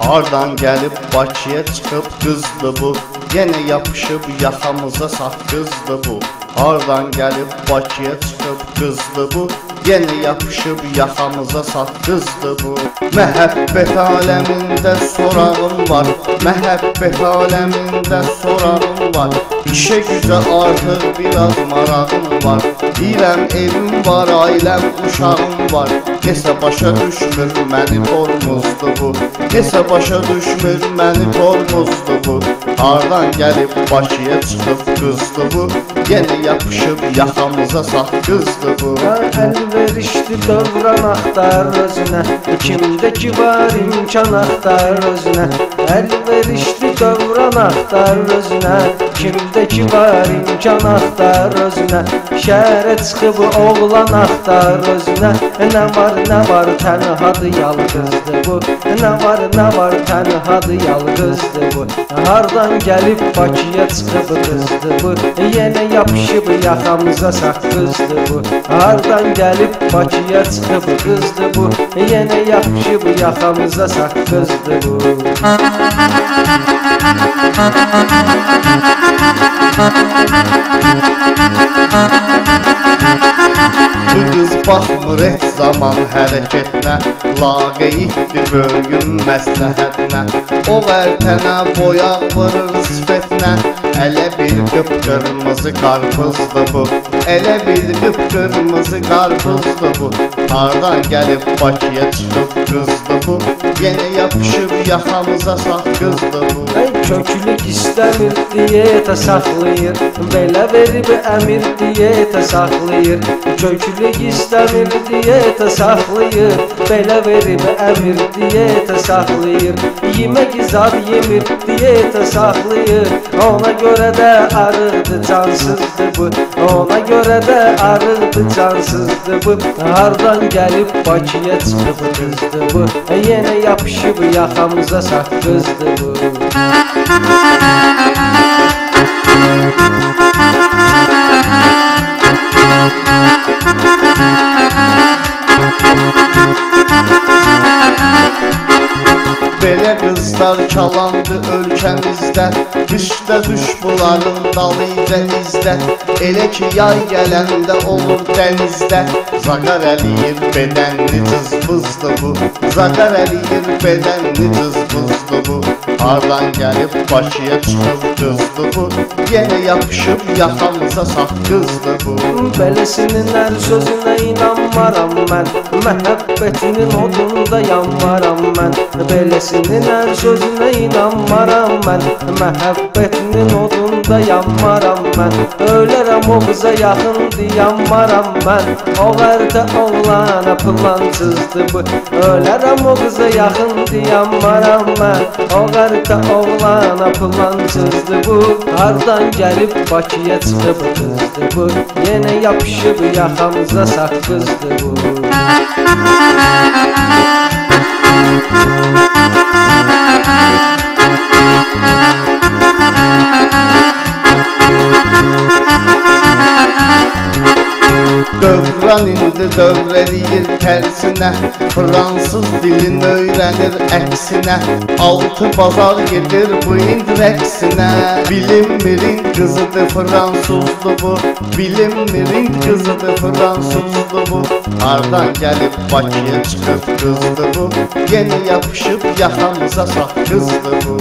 Hardan gəlib Bakıya çıxıb qızdı bu, yenə yapışıb yaxamıza saqqızdı bu. Hardan gəlib Bakıya çıxıb qızdı bu, yenə yapışıb yaxamıza saqqızdı bu. Məhəbbət aləmində sorağım var, məhəbbət aləmində sorağım var. İşə gücə artıq biraz marağım var. Deyirəm evim var, ailəm, uşağım var. Nesə başa düşmür məni tormuzdu bu, nesə başa düşmür məni tormuzdu bu. Hardan gəlib Bakıya çıxıb qızdı bu, yenə yapışıb yaxamıza saqqızdı bu. Əlverişli dövran axtar özünə, kimdəki var imkan axtar özünə. Əlverişli dövran axtar özünə, kimdəki var imkan axtar özünə. Şəhərə çıxıb oğlan axtar özünə. Nə var tənhadır yalqızdı bu, nə var tənhadır yalqızdı bu. Hardan gəlib Bakıya çıxıb qızdı bu, yenə yapışıb yaxamıza saqqızdı bu. Hardan gəlib Bakıya çıxıb qızdı bu, yenə yapışıb yaxamıza saqqızdı bu. Bu qız baxmır heç zaman hərəkətinə, laqeyddir böyün məsləhətinə. O vərtənə boyaq vurur sifətinə, elə bir qıpqırmızı qarpızdı bu, elə bir qıpqırmızı qarpızdı bu. Hardan gəlib Bakıya çıxıb qızdı bu, yenə yapışıb yaxamıza saqqızdı bu. Köklük istəmir diyetə saxlayır, belə verib əmir diyetə saxlayır. Köklük istəmir diyetə saxlayır, belə verib əmir diyetə saxlayır. Yemək zad yemir diyetə saxlayır, ona görə də arıqdı cansızdı bu, ona görə də arıqdı cansızdı bu. Hardan gəlib Bakıya çıxıb qızdı bu, yenə yapışıb yaxamıza saqqızdı bu. Belə qızlar çalandı ölkəmizdə, düşdə düş bunların dalıyca izdə. Elə ki yay gələndə olur dənizdə, zaqar əliyir bədənli cızbızdı bu, zaqar əliyir bədənli cızbızdı bu. Hardan gəlib Bakıya çıxıb qızdı bu, yenə yapışıb yaxamıza saqqızdı bu. Beləsinin hər sözünə inanmaram mən, məhəbbətinin odunda yanmaram mən. Beləsinin hər sözünə inanmaram mən, məhəbbətinin odunda yanmaram mən. Ölərəm o qıza yaxındı yanmaram mən, o vərdə oğlana plansızdı bu. Ölərəm o qıza yaxındı yanmaram mən, o vərdə oğlana plansızdı bu. Hardan gəlib Bakıya çıxıb qızdı bu, yenə yapışıb yaxamıza saqqızdı bu. Dövran indi dövrəliyir tərsinə, fransız dilin öyrənir əksinə. Altı bazar gedir bu ind rəqsinə, bilinmirin qızıdır fransuzdu bu, bilinmirin qızıdır fransuzdu bu. Hardan gəlib Bakıya çıxıb qızdı bu, yenə yapışıb yaxamıza saqqızdı bu.